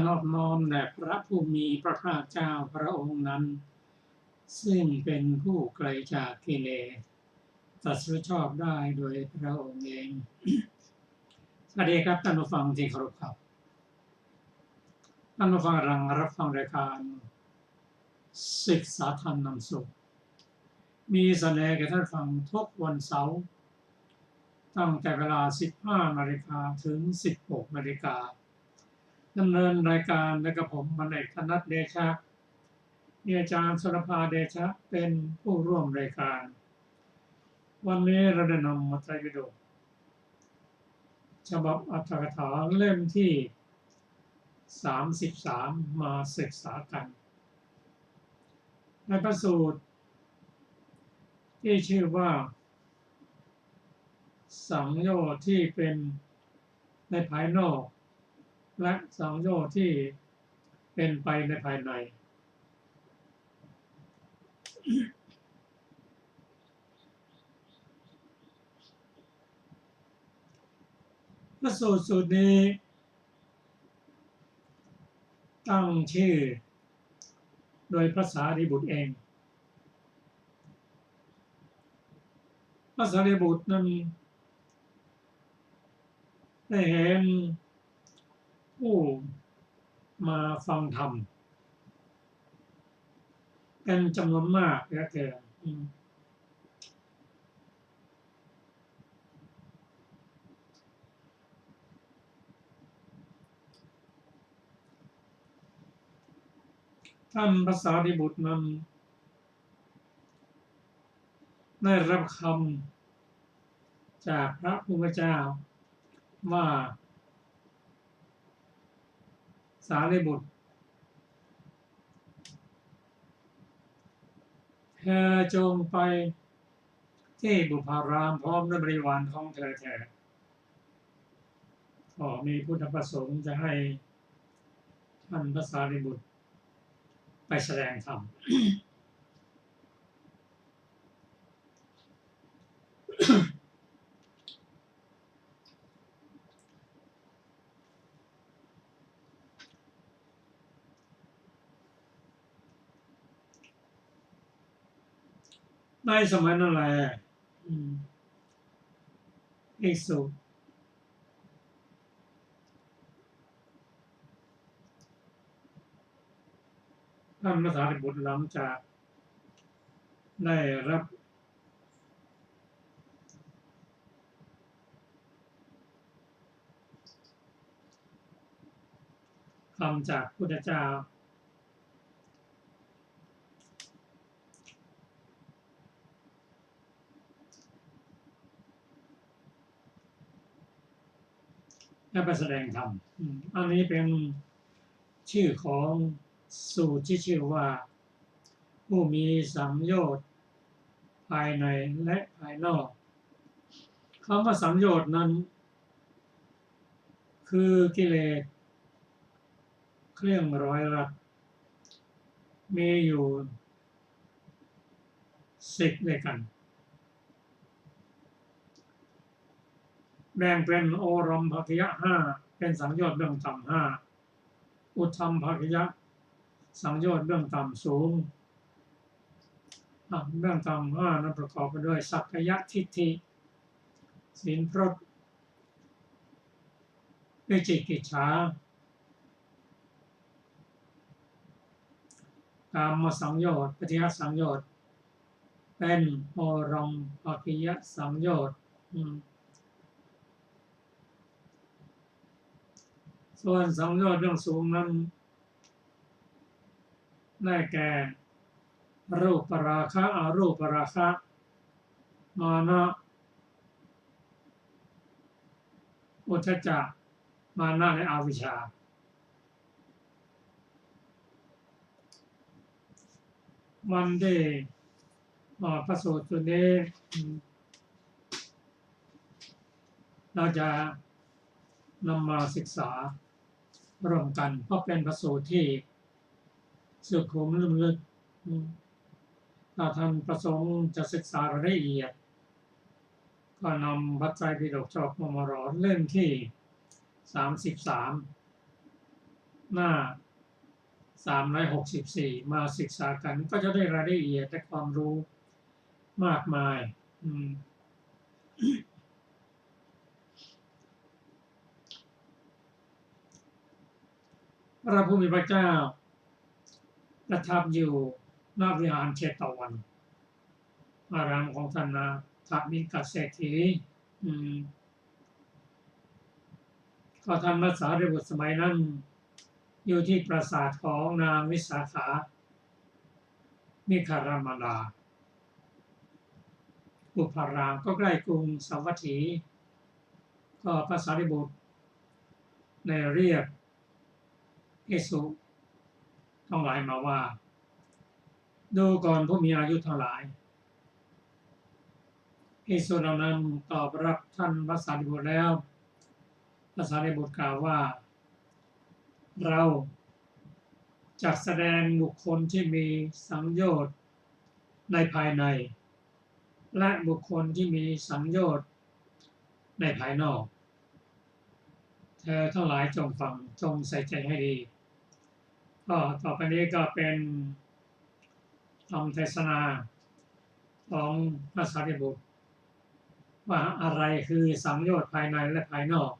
นอบน้อมแด่พระผู้มีพระภาคเจ้าพระองค์นั้นซึ่งเป็นผู้ไกลจากกิเลสตรัสรู้ชอบได้โดยพระองค์เอง สวัสดีครับท่านผู้ฟังที่เคารพครับท่านผู้ฟังกำลังรับฟังรายการศึกษาธรรมนำสุขมีเสนอแก่ท่านฟังทุกวันเสาร์ตั้งแต่เวลา 15 นาฬิกาถึง 16 นาฬิกาดำเนินรายการโดยกับผมบรรณเอกธนัทเดชะมีอาจารย์สุรภาเดชะเป็นผู้ร่วมรายการวันนี้เราได้นำมัทธิปิฎกฉบับอรรถกถาเล่มที่ 33 มาศึกษากันในพระสูตรที่ชื่อว่าสังโยชน์ที่เป็นในภายนอกและสังโยชน์ที่เป็นไปในภายในพระสูตรนี้ตั้งชื่อโดยพระสารีบุตรเองพระสารีบุตรนั้นได้เห็นผู้มาฟังธรรมเป็นจำนวนมากเหลือเกินท่านพระสารีบุตรนั้นได้รับคำจากพระพุทธเจ้าว่าสารีบุตรเธอจงไปที่บุพารามพร้อมด้วยบริวารของเธอเถิดก็มีพุทธประสงค์จะให้ท่านพระสารีบุตรไปแสดงธรรม ในสมัยนั้นแหละภิกษุท่านพระสารีบุตรหลังจากได้รับคำจากพุทธเจ้าได้ไปแสดงธรรมอันนี้เป็นชื่อของสูตรที่ชื่อว่าผู้มีสังโยชน์ภายในและภายนอกคำว่าสังโยชน์นั้นคือกิเลสเครื่องร้อยรัดมีอยู่10ด้วยกันแบ่งเป็นโอรัมภคิยะ5เป็นสังโยชน์เบื้องต่ำ5อุทธัมภคิยะสังโยชน์เบื้องต่ำสูงเบื้องต่ำ5นั้นประกอบไปด้วยสักกายทิฏฐิศีลพรตวิจิกิจฉากามสังโยชน์ปฏิฆะสังโยชน์เป็นโอรัมภคิยะสังโยชน์ส่วนสังโยชน์เรื่องสูงนั้นได้แก่รูปราคะอรูปราคะมานะอุทธัจจะมานะและอวิชชาวันที่พระสูตรตัวนี้เราจะนำมาศึกษาร่วมกันเพราะเป็นพระสูตรที่สุขุมลุ่มลึกถ้าท่านประสงค์จะศึกษารายละเอียดก็นำพระไตรปิฎกฉบับมมรเล่มที่ 33 หน้า364มาศึกษากันก็จะได้รายละเอียดและความรู้มากมายพระผู้มีพระเจ้าประทับอยู่ณวิหารเชตวันอารามของท่านนะทัพมิกเศรษฐีก็ท่านพระสารีบุตรสมัยนั้นอยู่ที่ปราสาทของนางวิสาขามิคารามดาอุปารามก็ใกล้กรุงสาวัตถีก็พระสารีบุตรในเรียกภิกษุทั้งหลายมาว่าดูก่อนผู้มีอายุทั้งหลายภิกษุเหล่านั้นตอบรับท่านพระสารีบุตรแล้วพระสารีบุตรกล่าวว่าเราจักแสดงบุคคลที่มีสังโยชน์ในภายในและบุคคลที่มีสังโยชน์ในภายนอกเธอทั้งหลายจงฟังจงใส่ใจให้ดีก็ต่อไปนี้ก็เป็นคำเทศนาของพระสารีบุตรว่าอะไรคือสังโยชน์ภายในและภายนอก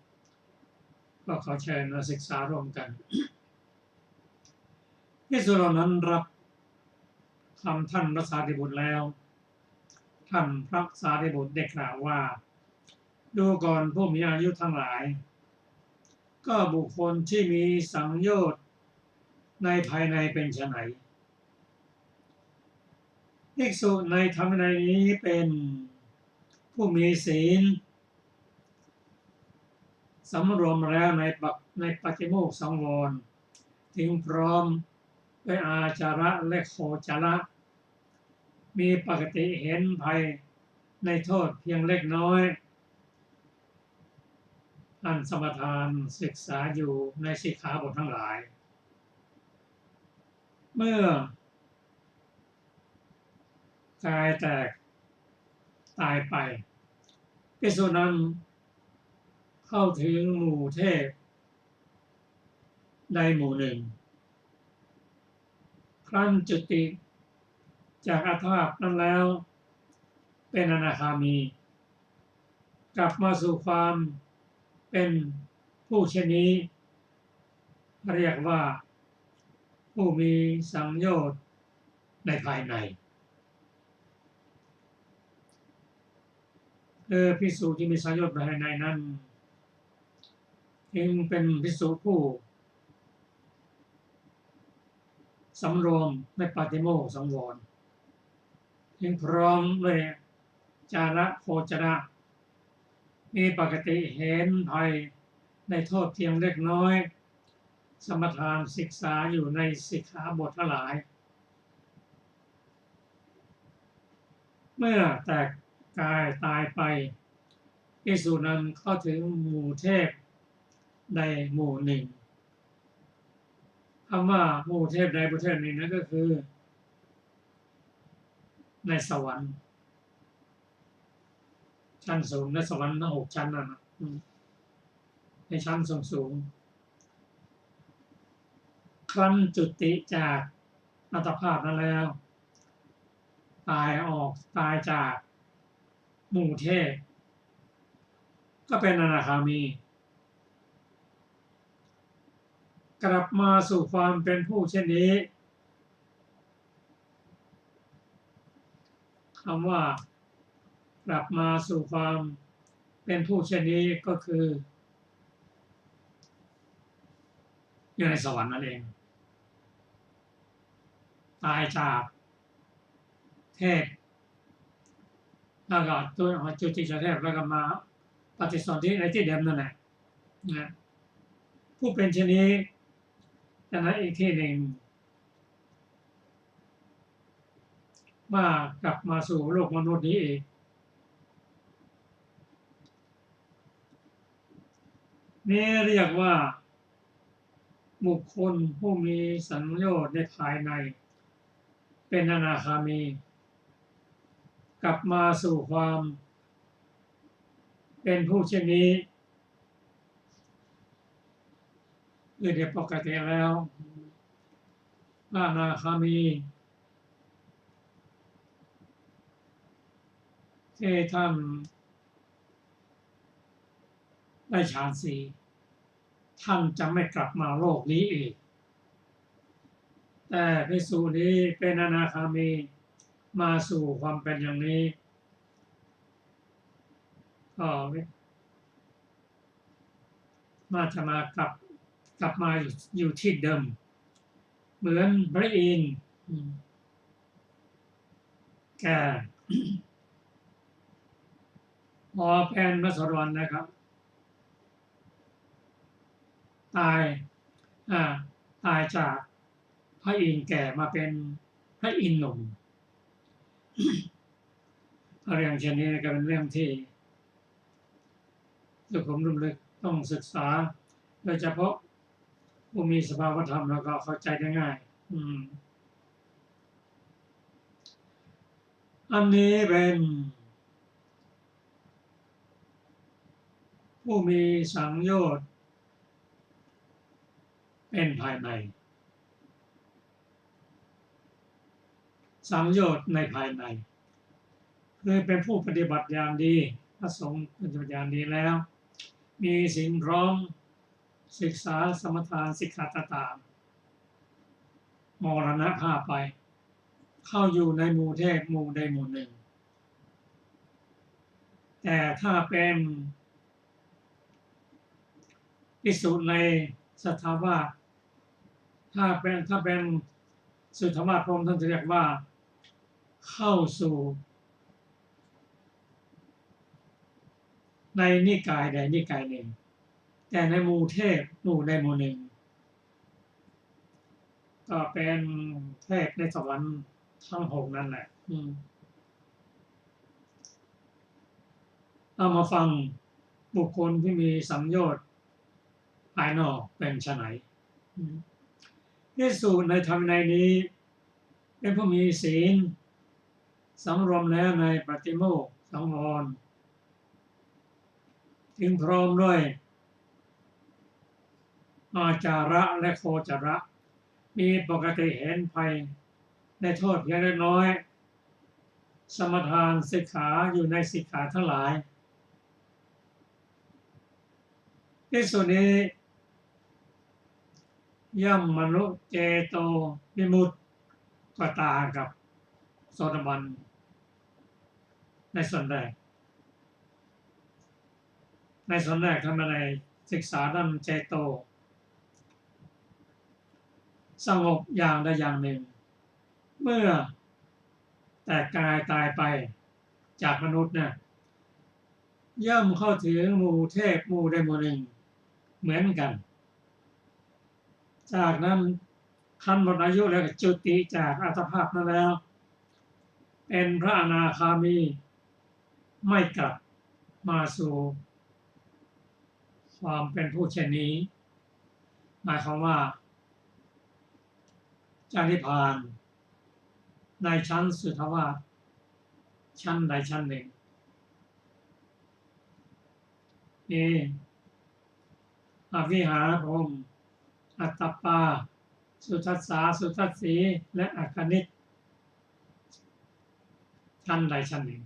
ก็ขอเชิญมาศึกษาร่วมกันภิกษุเหล่านั้นรับคำท่านพระสารีบุตรแล้วท่านพระสารีบุตรได้กล่าวว่าดูก่อนผู้มีอายุทั้งหลายก็บุคคลที่มีสังโยชน์ในภายในเป็นไฉนภิกษุในธรรมนัยนี้เป็นผู้มีศีลสำรวมแล้วในปฏิโมกข์สังวรถึงพร้อมด้วยอาจาระและโคจระมีปกติเห็นภัยในโทษเพียงเล็กน้อยอันสมทานศึกษาอยู่ในสิกขาบททั้งหลายเมื่อกายแตกตายไปภิกษุนั้นเข้าถึงหมู่เทพใดหมู่หนึ่งครั้นจุติจากอัตภาพนั้นแล้วเป็นอนาคามีกลับมาสู่ความเป็นผู้เช่นนี้เรียกว่าผู้มีสังโยชน์ในภายในภิกษุที่มีสังโยชน์ภายในนั้นจึงเป็นภิกษุผู้สำรวมในปาฏิโมกข์สังวรจึงพร้อมด้วยจาระโคจระมีปกติเห็นภัยในโทษเพียงเล็กน้อยสมทานศึกษาอยู่ในสิกขาบททั้งหลายเมื่อแตกกายตายไปภิกษุนั้นเข้าถึงหมู่เทพใดหมู่หนึ่งคำว่าหมู่เทพใดหมู่เทพหนึ่งนั้นก็คือในสวรรค์ชั้นสูงในสวรรค์ทั้ง6ชั้นนั่นนะในชั้นสูงครั้นจุติจากอัตภาพนั้นแล้วตายจากหมู่เทพก็เป็นอนาคามีกลับมาสู่ความเป็นผู้เช่นนี้คำว่ากลับมาสู่ความเป็นผู้เช่นนี้ก็คืออยู่ในสวรรค์นั่นเองตายจากเทพแล้วก็ตัวจุติจากเทพแล้วก็มาปฏิสนธิในที่เดิมนั่นแหละนะผู้เป็นเช่นนี้แต่นั้นอีกที่หนึ่งว่ากลับมาสู่โลกมนุษย์นี้เองนี่เรียกว่าบุคคลผู้มีสังโยชน์ในภายในเป็นอนาคามีกลับมาสู่ความเป็นผู้เช่นนี้ โดยปกติแล้วพระอนาคามีที่ท่านได้ฌานสี่ท่านจะไม่กลับมาโลกนี้อีกแต่ภิกษุนี้เป็นอนาคามีมาสู่ความเป็นอย่างนี้ก็จะมากลับมาอยู่ที่เดิมเหมือนพระอินทร์แก่พอเป็นพระโสดาบันนะครับตายจากพระอินทร์แก่มาเป็นพระอินทร์หนุ่มเรื่องเช่นนี้ก็เป็นเรื่องที่สุขุมลุ่มลึกต้องศึกษาโดยเฉพาะผู้มีสภาวธรรมแล้วก็เข้าใจได้ง่ายอันนี้เป็นผู้มีสังโยชน์เป็นภายในสังโยชน์ในภายในคือเป็นผู้ปฏิบัติอย่างดีพระสงฆ์ปฏิบัติอย่างดีแล้วมีศีลพร้อมศึกษาสมถะสิกขาต่างๆมรณภาพไปเข้าอยู่ในหมู่เทพหมู่ใดหมู่หนึ่งแต่ถ้าเป็นภิกษุในสัทธาวาสถ้าเป็นสุทธาวาสพรหมท่านจะเรียกว่าเข้าสู่ในนิกายใดนิกายหนึ่งแต่ในหมู่เทพหมู่ใดหมู่หนึ่งก็เป็นเทพในสวรรค์ทั้งหกนั่นแหละเอามาฟังบุคคลที่มีสัมโยชน์ภายนอกเป็นไฉนภิกษุในธรรมในนี้เป็นผู้มีศีลสำรวมแล้วในปฏิโมกข์สังวรถึงพร้อมด้วยอาจาระและโคจระมีปกติเห็นภัยในโทษเพียงเล็กน้อยสมทานสิกขาอยู่ในสิกขาทั้งหลายภิกษุนี้ย่อมมนุเจโตวิมุตติก็ต่างกับโสดาบันในส่วนแรกทำอะไรศึกษาด้านเจโตสงบอย่างใดอย่างหนึ่งเมื่อแต่กายตายไปจากมนุษย์เนี่ยย่อมเข้าถึงหมู่เทพหมู่ใดหมู่หนึ่งเหมือนกันจากนั้นขั้นหมดอายุแล้วจุติจากอัตภาพนั้นแล้วเป็นพระอนาคามีไม่กลับมาสู่ความเป็นผู้เช่นนี้หมายความว่าจะนิพพานในชั้นสุทธาวาสชั้นใดชั้นหนึ่งนี่อวิหารพรหมอัตตปาสุทัสสาสุทัสสีและอัคคณิตชั้นใดชั้นหนึ่ง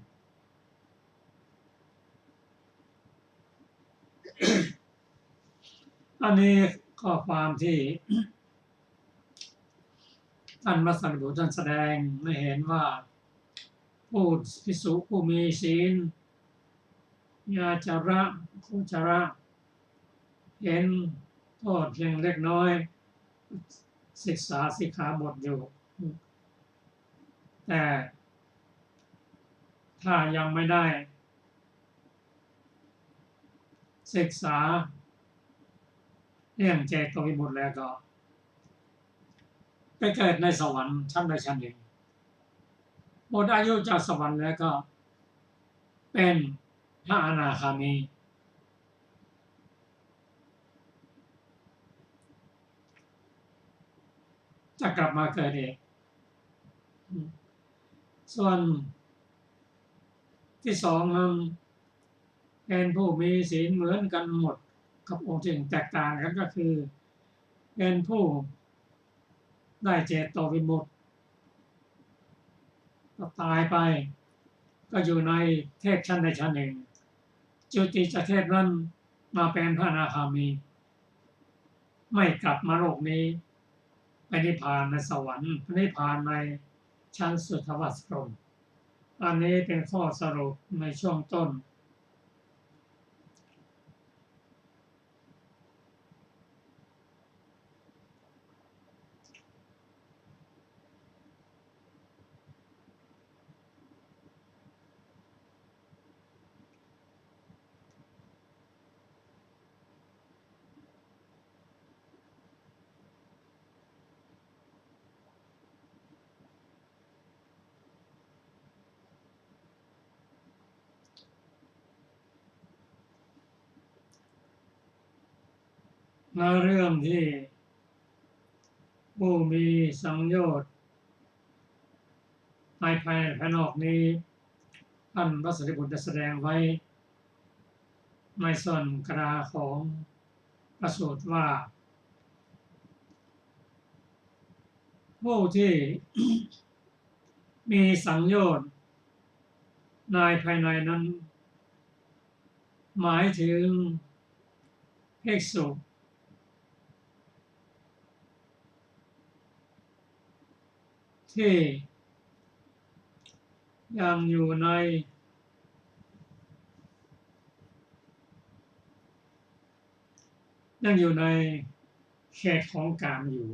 อันนี้ข้อความที่ท่านพระสัมมาสัมพุทธท่านแสดงให้เห็นว่าผู้ภิกษุผู้มีศีลยาจาระโคจระเห็นโทษเพียงเล็กน้อยศึกษาสิกขาบทอยู่แต่ถ้ายังไม่ได้ศึกษาเรื่องเจโตวิมุตติแล้วก็ไปเกิดในสวรรค์ชั้นใดชั้นหนึ่งหมดอายุจากสวรรค์แล้วก็เป็นพระอนาคามีจะกลับมาเกิดเองส่วนที่สองนั้นเป็นผู้มีศีลเหมือนกันหมดกับองค์ที่แตกต่างกันก็คือ เป็นผู้ได้เจโตวิมุตติก็ตายไปก็อยู่ในเทพชั้นใดชั้นหนึ่งจุติจากเทพนั้นมาเป็นพระอนาคามีไม่กลับมาโลกนี้ไปนิพพานในสวรรค์นิพพานในชั้นสุทธวสพรหมอันนี้เป็นข้อสรุปในช่วงต้นมาเรื่องที่ผู้มีสังโยชน์ในภายนอกนี้ท่านพระสัตบุตรได้แสดงไว้ในส่วนกราของพระสูตรว่าผู้ที่ มีสังโยชน์ในภายในนั้นหมายถึงภิกษุที่ยังอยู่ในเขตของกามอยู่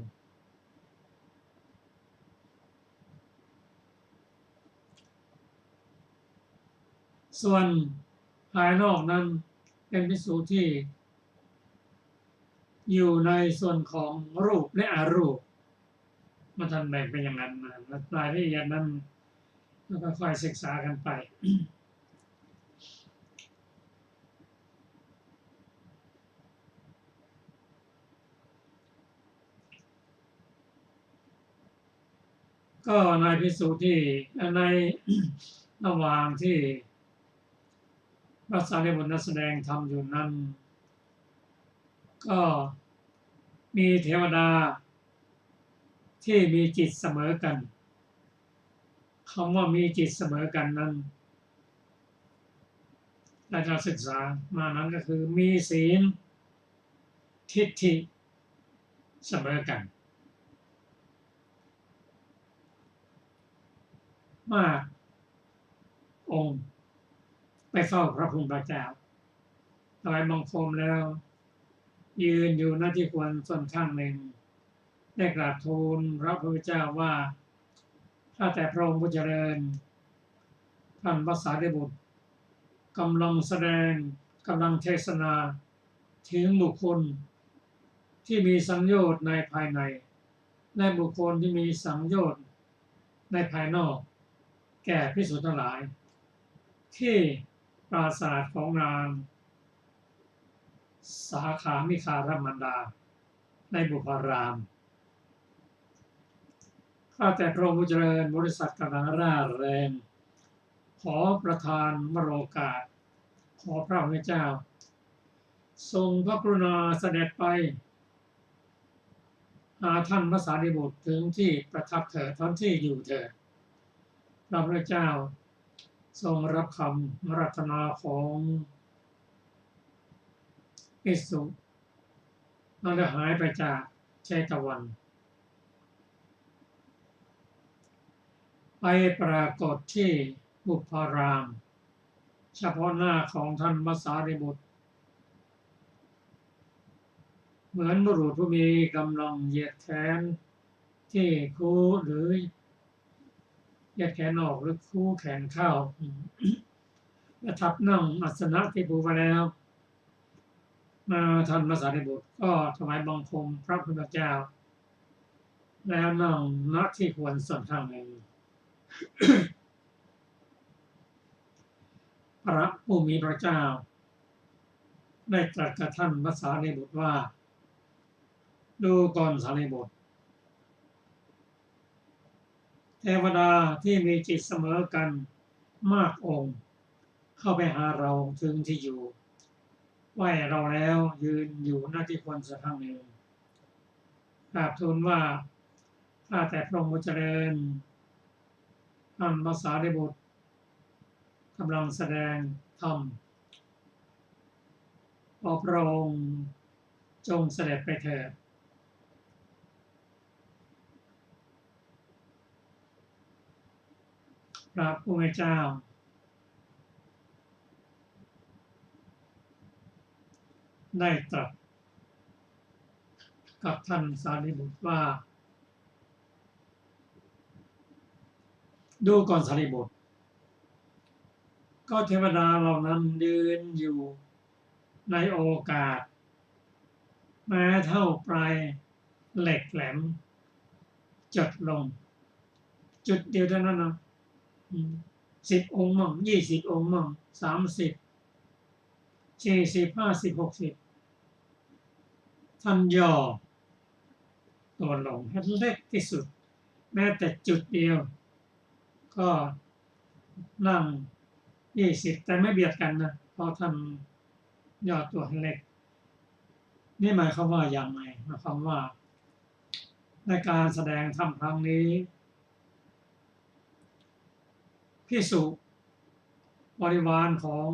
ส่วนภายนอกนั้นเป็นภิกษุที่อยู่ในส่วนของรูปและอรูปมันทันแบ่งเป็นอย่างนั้นนะรายละเอียดนั้นแล้วก็ค่อยศึกษากันไปก็ในภิกษุที่ในระหว่างที่พระสารีบุตรแสดงธรรมอยู่นั้นก็มีเทวดาที่มีจิตเสมอกันคำว่ามีจิตเสมอกันนั้นเราศึกษามานั้นก็คือมีศีลทิฏฐิเสมอกันมากองค์ไปเฝ้าพระพุทธเจ้าถวายบังคมแล้วยืนอยู่หน้าที่ควรส่วนข้างหนึ่งได้กราบทูลพระพุทธเจ้าว่าถ้าแต่พระองค์ผู้เจริญท่านพระสารีบุตรกำลังเทศนาถึงบุคคลที่มีสังโยชน์ในภายในและบุคคลที่มีสังโยชน์ในภายนอกแก่ภิกษุทั้งหลายที่ปราสาทของนางสาขามิคารมันดาในบุพารามข้าแต่พระองค์ผู้เจริญบริษัทกำลังร่าแรงขอประทานวโรกาสขอพระพุทธเจ้าทรงพระกรุณาเสด็จไปหาท่านพระสารีบุตรถึงที่ประทับเถิดท่านที่อยู่เถิดพระพุทธเจ้าทรงรับคำรัตนาของภิกษุแล้วได้หายไปจากเชตวันไปปรากฏที่บุพารามเฉพาะหน้าของท่านพระสารีบุตรเหมือนบุรุษผู้มีกำลังเหยียดแขนที่คูหรือเหยียดแขนออกหรือคูแขนเข้าประทับนั่งอัสนะที่ปูไปแล้วมาท่านพระสารีบุตรก็ถวายบังคมพระพุทธเจ้าแล้วนั่งณที่ควรส่วนข้างหนึ่งพระผู้มีพระเจ้าได้ตรัสกับท่านพระสารีบุตรว่าดูก่อนสารีบุตรเทวดาที่มีจิตเสมอกันมากองค์เข้าไปหาเราถึงที่อยู่ไหว้เราแล้วยืนอยู่หน้าที่ควรสักครั้งหนึ่ง กราบทูลว่าข้าแต่พระองค์ผู้เจริญท่านพระสารีบุตรกำลังแสดงธรรมขอพระองค์จงเสด็จไปเถิดพระผู้เป็นเจ้าได้ตรัสกับท่านสารีบุตรว่าดูก่อนสารีบุตรก็เทวดาเหล่านั้นยืนอยู่ในโอกาสแม้เท่าปลายเหล็กแหลมจดลงจุดเดียวเท่านั้นนะ10 องค์มั่ง20 องค์มั่ง30 40 50 60ท่านย่อตัวลงให้เล็กที่สุดแม้แต่จุดเดียวก็นั่ง20แต่ไม่เบียดกันนะเพราะท่านย่อตัวให้เล็กนี่หมายความว่าอย่างไรหมายความว่าในการแสดงธรรมครั้งนี้ภิกษุบริวารของ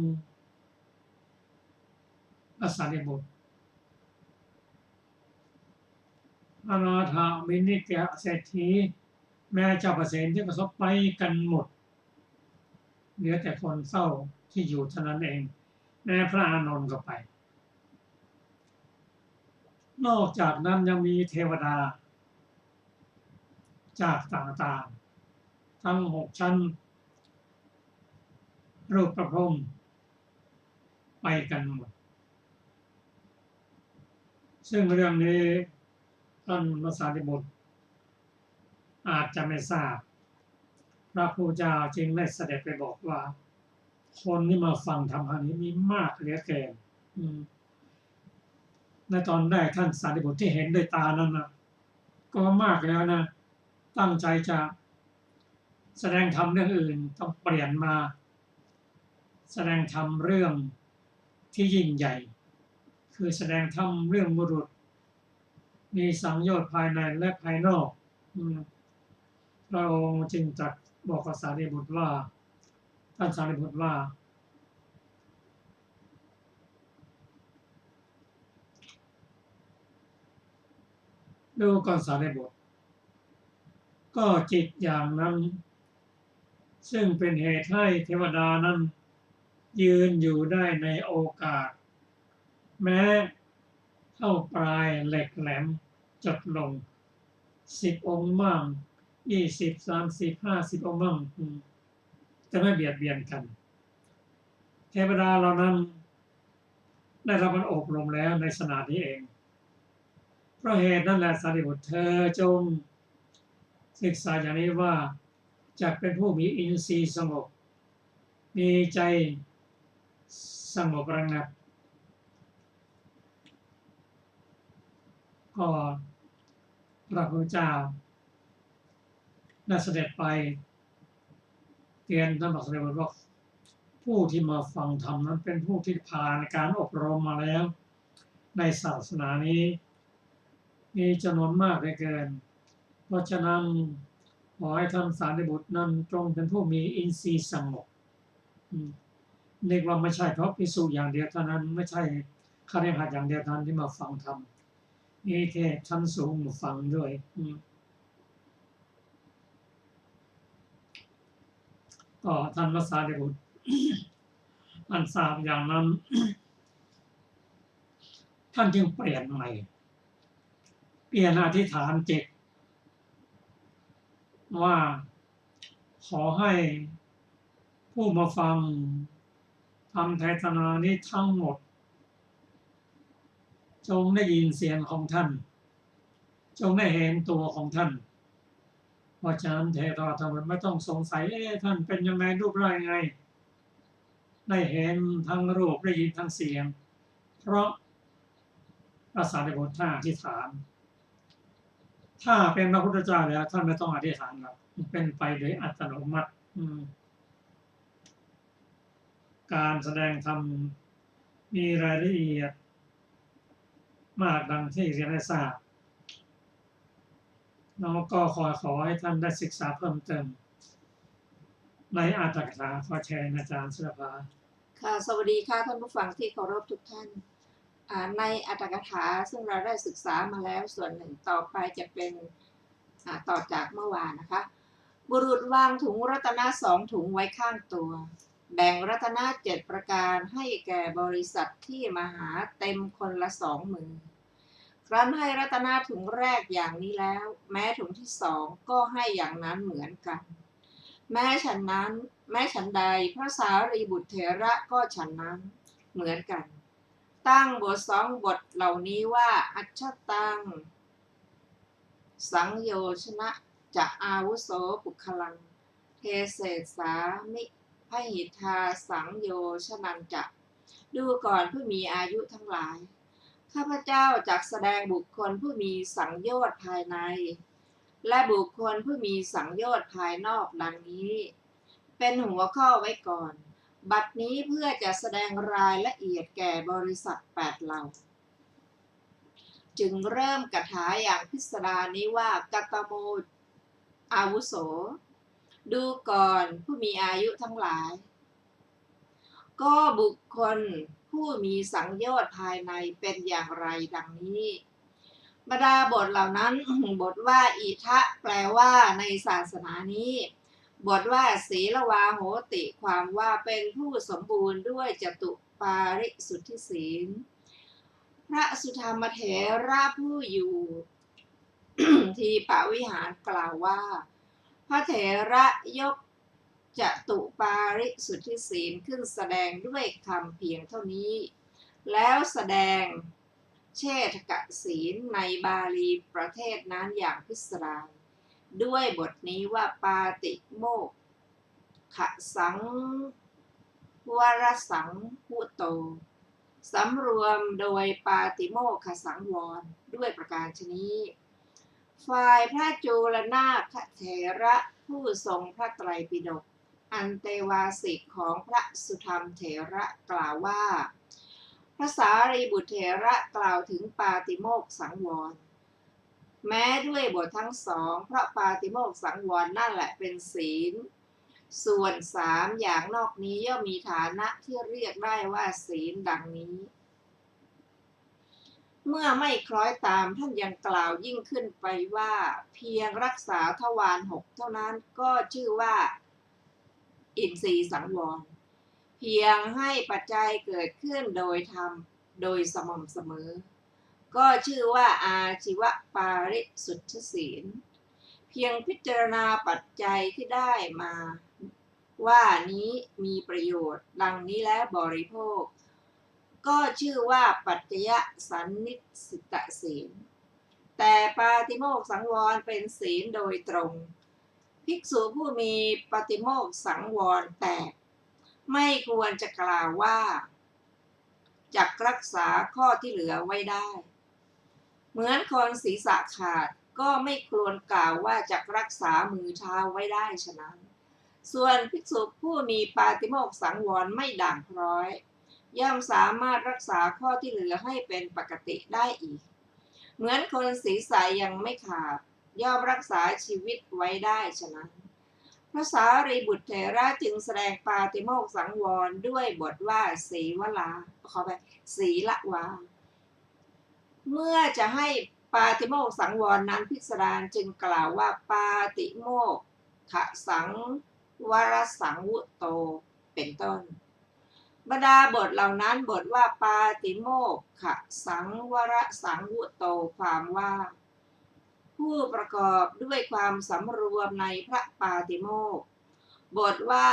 พระสารีบุตรอนาถามินิกะเศรษฐีแม่เจ้าประเสนที่ประสบไปกันหมดเหลือแต่คนเศร้าที่อยู่เท่านั้นเองแม่พระอานนท์ก็ไปนอกจากนั้นยังมีเทวดาจากต่างๆทั้ง6 ชั้นรูปประพรหมไปกันหมดซึ่งเรื่องนี้ท่านพระสารีบุตรอาจจะไม่ทราบพระพุทธเจ้าจึงได้เสด็จไปบอกว่าคนที่มาฟังธรรมนี้มีมากเหลือเกินในตอนแรกท่านสารีบุตรที่เห็นด้วยตานั้นนะก็มากแล้วนะตั้งใจจะแสดงธรรมเรื่องอื่นต้องเปลี่ยนมาแสดงธรรมเรื่องที่ยิ่งใหญ่คือแสดงธรรมเรื่องบุรุษมีสังโยชน์ภายในและภายนอกพระองค์จึงตรัสบอกกับสารีบุตรว่าท่านสารีบุตรว่าดูก่อนสารีบุตรก็จิตอย่างนั้นซึ่งเป็นเหตุให้เทวดานั้นยืนอยู่ได้ในโอกาสแม้เท่าปลายเหล็กแหลมจดลง10 องค์มั่ง20 30 50 องค์มั่งจะไม่เบียดเบียนกันเทวดาเหล่านั้นได้รับการอบรมแล้วในขณะนี้เองเพราะเหตุนั่นแหละสารีบุตรเธอจงศึกษาอย่างนี้ว่าจะเป็นผู้มีอินทรีย์สงบมีใจสงบระงับก็พระพุทธเจ้าได้เสด็จไปเตือนท่านพระสารีบุตรว่าผู้ที่มาฟังธรรมนั้นเป็นผู้ที่ผ่านการอบรมมาแล้วในศาสนานี้มีจำนวนมากเหลือเกินเพราะฉะนั้นขอให้ท่านสารีบุตรนั้นจงเป็นผู้มีอินทรีย์สงบเรียกว่าไม่ใช่เพราะภิกษุอย่างเดียวเท่านั้นไม่ใช่คฤหัสถ์อย่างเดียวเท่านั้นที่มาฟังธรรมมีเทพชั้นสูงมาฟังด้วยก็ท่านพระสารีบุตรท่านทราบอย่างนั้นท่านจึงเปลี่ยนใหม่เปลี่ยนอธิษฐานจิตว่าขอให้ผู้มาฟังธรรมเทศนานี้ทั้งหมดจงได้ยินเสียงของท่านจงได้เห็นตัวของท่านเพราะฉะนั้นเทวดาทั้งหมดไม่ต้องสงสัยท่านเป็นยังไงรูปร่างยังไงได้เห็นทั้งรูปได้ยินทั้งเสียงเพราะพระสารีบุตรท่านอธิษฐานถ้าเป็นพระพุทธเจ้าแล้วท่านไม่ต้องอธิษฐานหรอกเป็นไปโดยอัตโนมัติการแสดงธรรมมีรายละเอียดมากดังที่เรียนให้ทราบ น้องก็ขอให้ท่านได้ศึกษาเพิ่มเติมในอัตถกถาขอแชร์อาจารย์สุรภาค่ะสวัสดีค่ะท่านผู้ฟังที่เคารพทุกท่านในอัตถกถาซึ่งเราได้ศึกษามาแล้วส่วนหนึ่งต่อไปจะเป็นต่อจากเมื่อวานนะคะบุรุษวางถุงรัตนะ2 ถุงไว้ข้างตัวแบ่งรัตนะ7 ประการให้แก่บริษัทที่มาหาเต็มคนละ2 มือครั้นให้รัตนะถุงแรกอย่างนี้แล้วแม้ถุงที่2ก็ให้อย่างนั้นเหมือนกันแม้ฉันใดพระสารีบุตรเถระก็ฉันนั้นเหมือนกันตั้งบท2 บทเหล่านี้ว่าอัจฉตังสังโยชนะจะอาวุโสปุคลังเทเสสามิพหิทาสังโยชนันจะดูก่อนผู้มีอายุทั้งหลายข้าพเจ้าจักแสดงบุคคลผู้มีสังโยชน์ภายในและบุคคลผู้มีสังโยชน์ภายนอกดังนี้เป็นหัวข้อไว้ก่อนบัดนี้เพื่อจะแสดงรายละเอียดแก่บริษัท8 เหล่าจึงเริ่มกถาอย่างพิสดารนี้ว่ากัตโมอาวุโสดูก่อนผู้มีอายุทั้งหลายก็บุคคลผู้มีสังโยชน์ภายในเป็นอย่างไรดังนี้บรรดาบทเหล่านั้นบทว่าอิทะแปลว่าในศาสนานี้บทว่าศีลวาโหติความว่าเป็นผู้สมบูรณ์ด้วยจตุปาริสุทธิศีลพระสุธรรมเถระผู้อยู่ ทีปวิหารกล่าวว่าพระเถระยกจตุปาริสุทธิศีลขึ้นแสดงด้วยคำเพียงเท่านี้แล้วแสดงเชษฐกศีลในบาลีประเทศนั้นอย่างพิสดารด้วยบทนี้ว่าปาติโมกขสังวรสังหุโตสำรวมโดยปาติโมกขสังวรด้วยประการชนี้ฝ่ายพระจุลนาคเถระผู้ทรงพระไตรปิฎกอันเตวาสิกของพระสุธรรมเถระกล่าวว่าพระสารีบุตรเถระกล่าวถึงปาติโมกขสังวรแม้ด้วยบททั้งสองเพราะปาติโมกขสังวรนั่นแหละเป็นศีลส่วน3 อย่างนอกนี้ย่อมมีฐานะที่เรียกได้ว่าศีลดังนี้เมื่อไม่คล้อยตามท่านยังกล่าวยิ่งขึ้นไปว่าเพียงรักษาทวาร6เท่านั้นก็ชื่อว่าอินทรีย์สังวรเพียงให้ปัจจัยเกิดขึ้นโดยธรรมโดยสม่ำเสมอก็ชื่อว่าอาชีวปาริสุทธิศีลเพียงพิจารณาปัจจัยที่ได้มาว่านี้มีประโยชน์ดังนี้แล้วบริโภคก็ชื่อว่าปัจจยสันนิสิตศีลแต่ปาติโมกขสังวรเป็นศีลโดยตรงภิกษุผู้มีปาติโมกขสังวรแตกไม่ควรจะกล่าวว่าจักรักษาข้อที่เหลือไว้ได้เหมือนคนศีรษะขาดก็ไม่ควรกล่าวว่าจักรักษามือเท้าไว้ได้ฉะนั้นส่วนภิกษุผู้มีปาติโมกขสังวรไม่ด่างพร้อยย่อมสามารถรักษาข้อที่เหลือให้เป็นปกติได้อีกเหมือนคนศีรษะยังไม่ขาดย่อมรักษาชีวิตไว้ได้ฉะนั้นพระสารีบุตรเถระจึงแสดงปาติโมกขสังวรด้วยบทว่าศีละวาเมื่อจะให้ปาติโมกขสังวรนั้นพิสดารจึงกล่าวว่าปาติโมกขสังวรสังวุโตเป็นต้นบรรดาบทเหล่านั้นบทว่าปาติโมกขสังวรสังวุโตความว่าผู้ประกอบด้วยความสำรวมในพระปาติโมกข์บทว่า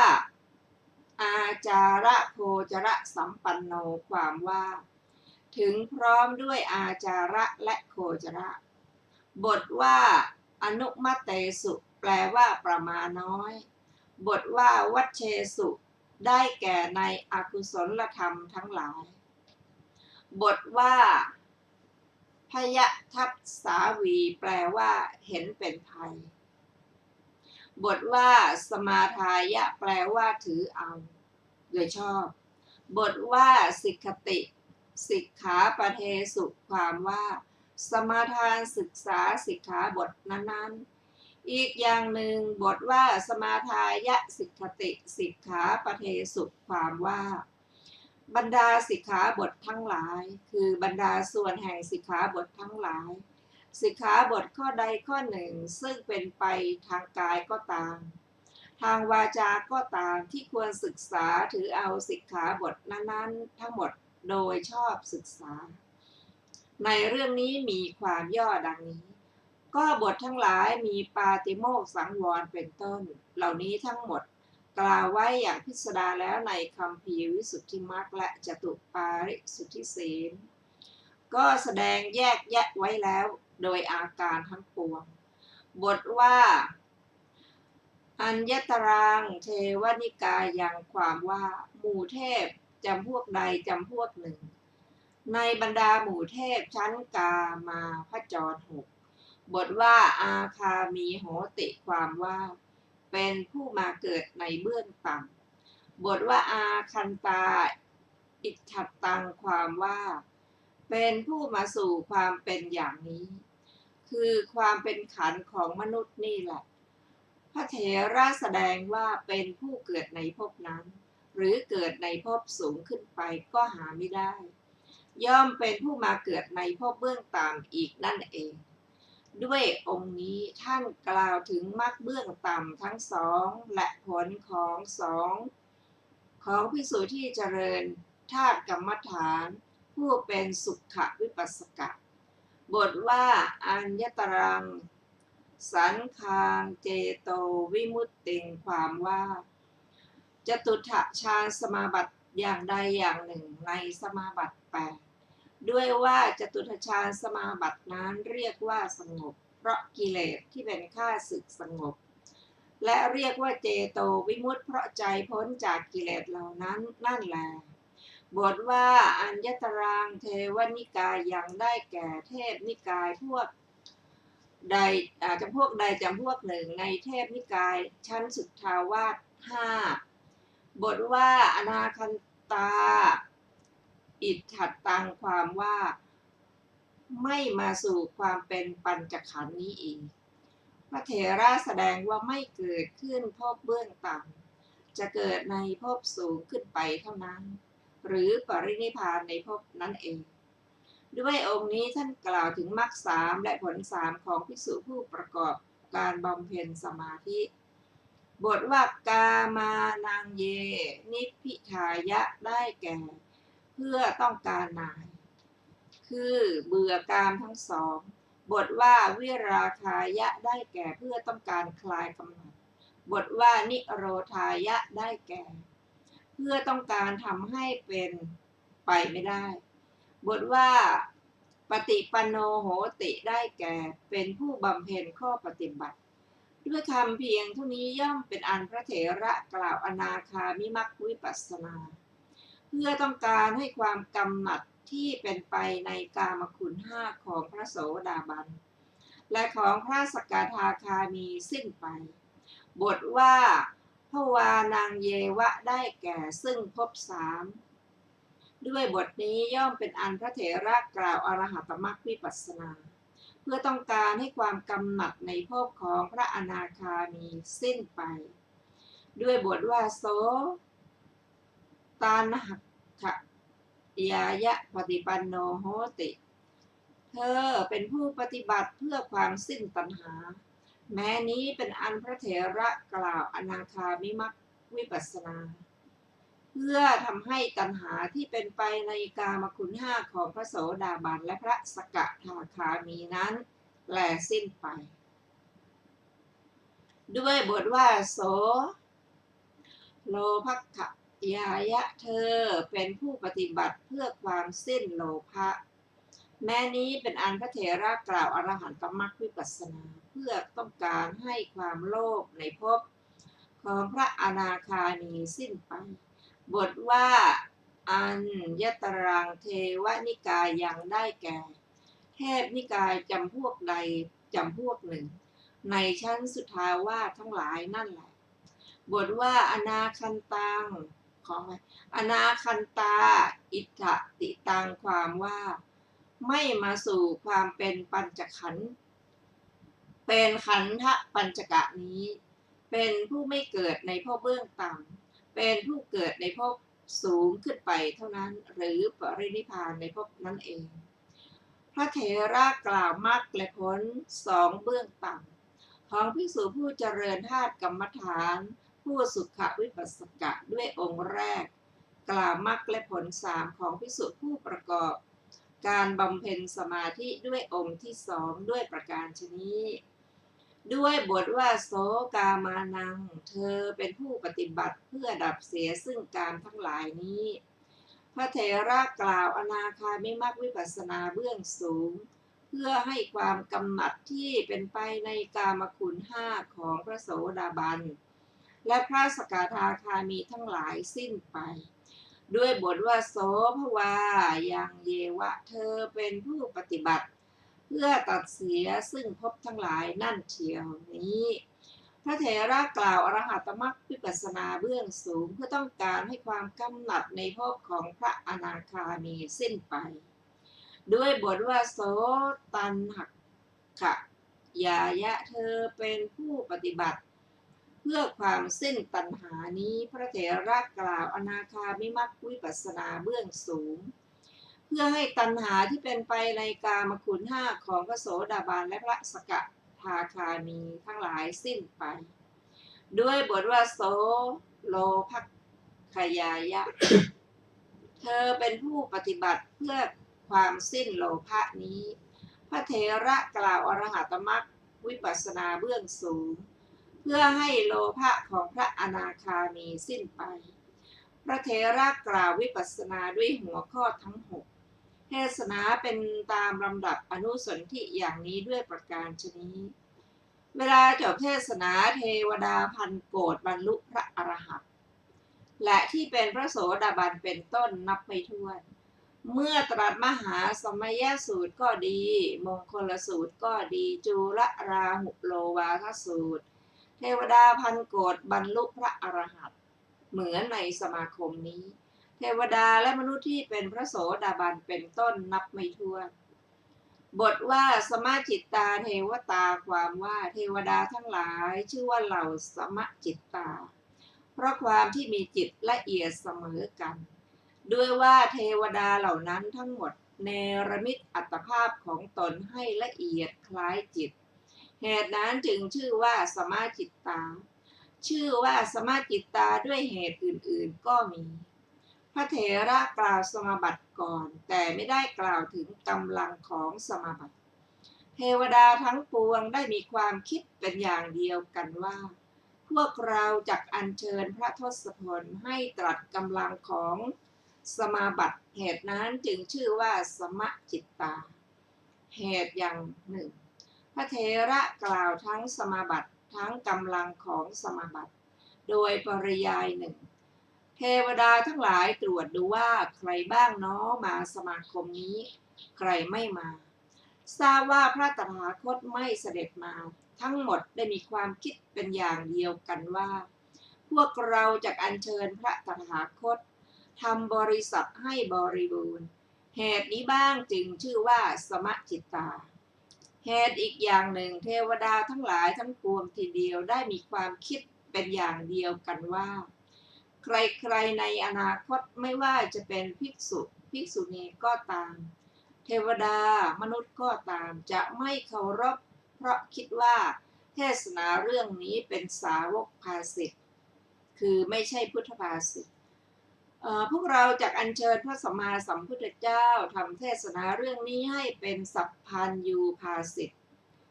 อาจาระโคจระสัมปันโนความว่าถึงพร้อมด้วยอาจาระและโคจระบทว่าอนุมัตเตสุแปลว่าประมาณน้อยบทว่าวัชเชสุได้แก่ในอกุศลธรรมทั้งหลายบทว่าพยทัพสาวีแปลว่าเห็นเป็นภัยบทว่าสมาทายะแปลว่าถือเอาโดยชอบบทว่าสิกขติสิกขาปะเทสุความว่า สมาทานศึกษาสิกขาบทนั้นๆอีกอย่างหนึ่งบทว่าสมาทายะสิกขติสิกขาปเทสุความว่าบรรดาสิกขาบททั้งหลายคือบรรดาส่วนแห่งสิกขาบททั้งหลายสิกขาบทข้อใดข้อหนึ่งซึ่งเป็นไปทางกายก็ตามทางวาจาก็ตามที่ควรศึกษาถือเอาสิกขาบทนั้นๆทั้งหมดโดยชอบศึกษาในเรื่องนี้มีความย่อดังนี้ก็บททั้งหลายมีปาติโมกข์สังวรเป็นต้นเหล่านี้ทั้งหมดกล่าวไว้อย่างพิสดารแล้วในคัมภีร์วิสุทธิมรรคและจตุปาริสุทธิศีลก็แสดงแยกแยะไว้แล้วโดยอาการทั้งปวงบทว่าอัญญตรังเทวนิกายยังความว่าหมู่เทพจำพวกใดจำพวกหนึ่งในบรรดาหมู่เทพชั้นกามาพจรหกบทว่าอาคามีโหติความว่าเป็นผู้มาเกิดในเบื้องต่ำบทว่าอาคันตาอิทธัตตังความว่าเป็นผู้มาสู่ความเป็นอย่างนี้คือความเป็นขันธ์ของมนุษย์นี่แหละพระเถระแสดงว่าเป็นผู้เกิดในภพนั้นหรือเกิดในภพสูงขึ้นไปก็หาไม่ได้ย่อมเป็นผู้มาเกิดในภพเบื้องต่ำอีกนั่นเองด้วยองค์นี้ท่านกล่าวถึงมรรคเบื้องต่ำทั้งสองและผลของภิกษุที่เจริญธาตุกรรมฐานผู้เป็นสุขวิปัสสกะบทว่าอัญญตรังสันคางเจโตวิมุตติงความว่าจตุถฌานสมาบัติอย่างใดอย่างหนึ่งในสมาบัติ8ด้วยว่าจตุถฌานสมาบัตินั้นเรียกว่าสงบเพราะกิเลสที่เป็นข้าศึกสงบและเรียกว่าเจโตวิมุตติเพราะใจพ้นจากกิเลสเหล่านั้นนั่นแหละบทว่าอัญญตรังเทวนิกายยังได้แก่เทพนิกายพวกใดจำพวกใดจำพวกหนึ่งในเทพนิกายชั้นสุทธาวาส5บทว่าอนาคันตาอิทธัตตังความว่าไม่มาสู่ความเป็นปัญจขันธ์นี้อีกพระเถระแสดงว่าไม่เกิดขึ้นภพเบื้องต่ำจะเกิดในภพสูงขึ้นไปเท่านั้นหรือปรินิพพานในภพนั้นเองด้วยองค์นี้ท่านกล่าวถึงมรรค3และผล3ของภิกษุผู้ประกอบการบำเพ็ญสมาธิบทว่ากามานางเยนิพพิทายะได้แก่เพื่อต้องการนายคือเบื่อกามทั้งสองบทว่าวิราคายะได้แก่เพื่อต้องการคลายกำหนัดบทว่านิโรธายะได้แก่เพื่อต้องการทำให้เป็นไปไม่ได้บทว่าปฏิปันโนโหติได้แก่เป็นผู้บำเพ็ญข้อปฏิบัติด้วยคำเพียงเท่านี้ย่อมเป็นอันพระเถระกล่าวอนาคามิมัควิปัสสนาเพื่อต้องการให้ความกำหนัดที่เป็นไปในกามคุณ5ของพระโสดาบันและของพระสกทาคามีสิ้นไปบทว่าภวานางเยวะได้แก่ซึ่งภพ3ด้วยบทนี้ย่อมเป็นอันพระเถระกล่าวอรหัตมรรควิปัสสนาเพื่อต้องการให้ความกำหนัดในภพของพระอนาคามีสิ้นไปด้วยบทว่าโสตานะขยายะปฏิปันโนโหติเธอเป็นผู้ปฏิบัติเพื่อความสิ้นตัณหาแม้นี้เป็นอันพระเถระกล่าวอนาคามิมัควิปัสสนาเพื่อทำให้ตัณหาที่เป็นไปในกามคุณ5ของพระโสดาบันและพระสกทาคามีนั้นแลสิ้นไปด้วยบทว่าโสโลภัคขยายะเธอเป็นผู้ปฏิบัติเพื่อความสิ้นโลภะแม้นี้เป็นอันพระเถระกล่าวอรหันตมรรควิปัสสนาเพื่อต้องการให้ความโลภในภพของพระอนาคามีสิ้นไปบทว่าอัญญตรังเทวนิกายยังได้แก่เทพนิกายจำพวกใดจำพวกหนึ่งในชั้นสุทาวาสทั้งหลายนั่นแหละบทว่าอนาคันตังอนาคันตาอิทธติตังความว่า ไม่มาสู่ความเป็นปัญจขันธ์เป็นขันธปัญจกะนี้ เป็นผู้ไม่เกิดในภพเบื้องต่ำเป็นผู้เกิดในภพสูงขึ้นไปเท่านั้นหรือปรินิพพานในภพนั้นเอง พระเถระกล่าวมรรคและผลสองเบื้องต่ำของภิกษุผู้เจริญธาตุกรรมฐานผู้สุขวิปัสสกะด้วยองค์แรกกล่าวมรรคและผลสามของภิกษุผู้ประกอบการบำเพ็ญสมาธิด้วยองค์ที่สองด้วยประการชนี้ด้วยบทว่าโสกามานังเธอเป็นผู้ปฏิบัติเพื่อดับเสียซึ่งกามทั้งหลายนี้พระเถระกล่าวอนาคามิมรรควิปัสสนาเบื้องสูงเพื่อให้ความกำหนัดที่เป็นไปในกามคุณห้าของพระโสดาบันและพระสกทาคามีทั้งหลายสิ้นไปด้วยบทว่าโสภวายังเยวะเธอเป็นผู้ปฏิบัติเพื่อตัดเสียซึ่งภพทั้งหลายนั่นเชียวนี้พระเถระกล่าวอรหัตมรรควิปัสสนาเบื้องสูงเพื่อต้องการให้ความกำหนัดในภพของพระอนาคามีสิ้นไปด้วยบทว่าโสตันหักขะยายะเธอเป็นผู้ปฏิบัติเพื่อความสิ้นตัณหานี้พระเถระกล่าวอนาคามิมรรควิปัสสนาเบื้องสูงเพื่อให้ตัณหาที่เป็นไปในกามคุณห้าของพระโสดาบันและพระสกทาคามีทั้งหลายสิ้นไปด้วยบทว่าโสโลภัคขยายะ เธอเป็นผู้ปฏิบัติเพื่อความสิ้นโลภะนี้พระเถระกล่าวอรหัตมรรควิปัสสนาเบื้องสูงเพื่อให้โลภะของพระอนาคามีสิ้นไปพระเถระกล่าววิปัสสนาด้วยหัวข้อทั้งหกเทศนาเป็นตามลำดับอนุสนธิอย่างนี้ด้วยประการฉนี้เวลาจบเทศนาเทวดาพันโกฏบรรลุพระอรหันต์และที่เป็นพระโสดาบันเป็นต้นนับไม่ถ้วนเมื่อตรัสมหาสมยสูตรก็ดีมงคลสูตรก็ดีจุลราหุโลวาทสูตรเทวดาพันโกฏบรรลุพระอรหันต์เหมือนในสมาคมนี้เทวดาและมนุษย์ที่เป็นพระโสดาบันเป็นต้นนับไม่ถ้วนบทว่าสมจิตตาเทวตาความว่าเทวดาทั้งหลายชื่อว่าเหล่าสมจิตตาเพราะความที่มีจิตละเอียดเสมอกันด้วยว่าเทวดาเหล่านั้นทั้งหมดเนรมิตอัตภาพของตนให้ละเอียดคล้ายจิตเหตุนั้นจึงชื่อว่าสมจิตตาชื่อว่าสมจิตตาด้วยเหตุอื่นๆก็มีพระเถระกล่าวสมาบัติก่อนแต่ไม่ได้กล่าวถึงกำลังของสมาบัติเทวดาทั้งปวงได้มีความคิดเป็นอย่างเดียวกันว่าพวกเราจักอัญเชิญพระทศพลให้ตรัสกำลังของสมาบัติเหตุนั้นจึงชื่อว่าสมจิตตาเหตุอย่างหนึ่งพระเถระกล่าวทั้งสมาบัติทั้งกำลังของสมาบัติโดยปริยายหนึ่งเทวดาทั้งหลายตรวจดูว่าใครบ้างน้อมาสมาคมนี้ใครไม่มาทราบว่าพระตถาคตไม่เสด็จมาทั้งหมดได้มีความคิดเป็นอย่างเดียวกันว่าพวกเราจะอัญเชิญพระตถาคตทำบริษัทให้บริบูรณ์เหตุนี้บ้างจึงชื่อว่าสมจิตตาเหตุอีกอย่างหนึ่งเทวดาทั้งหลายทั้งปวงทีเดียวได้มีความคิดเป็นอย่างเดียวกันว่าใครๆในอนาคตไม่ว่าจะเป็นภิกษุภิกษุณีก็ตามเทวดามนุษย์ก็ตามจะไม่เคารพเพราะคิดว่าเทศนาเรื่องนี้เป็นสาวกภาสิทธิ์คือไม่ใช่พุทธภาสิทธิ์พวกเราจักอัญเชิญพระสัมมาสัมพุทธเจ้าทำเทศนาเรื่องนี้ให้เป็นสัพพัญญูภาสิทธิ์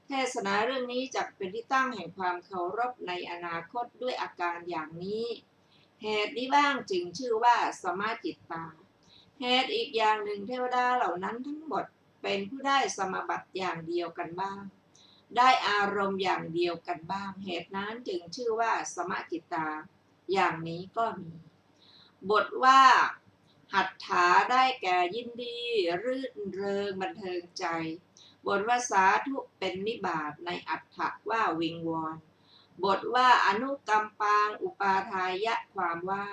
เทศนาเรื่องนี้จักเป็นที่ตั้งแห่งความเคารพในอนาคตด้วยอาการอย่างนี้เหตุนี้บ้างจึงชื่อว่าสมจิตตาเหตุอีกอย่างหนึ่งเทวดาเหล่านั้นทั้งหมดเป็นผู้ได้สมาบัติอย่างเดียวกันบ้างได้อารมณ์อย่างเดียวกันบ้างเหตุนั้นจึงชื่อว่าสมจิตตาอย่างนี้ก็มีบทว่าหัตถาได้แก่ยินดีรื่นเริงบันเทิงใจบทว่าสาธุเป็นนิบาตในอัตถะว่าวิงวอนบทว่าอนุกัมปังอุปาทายะความว่า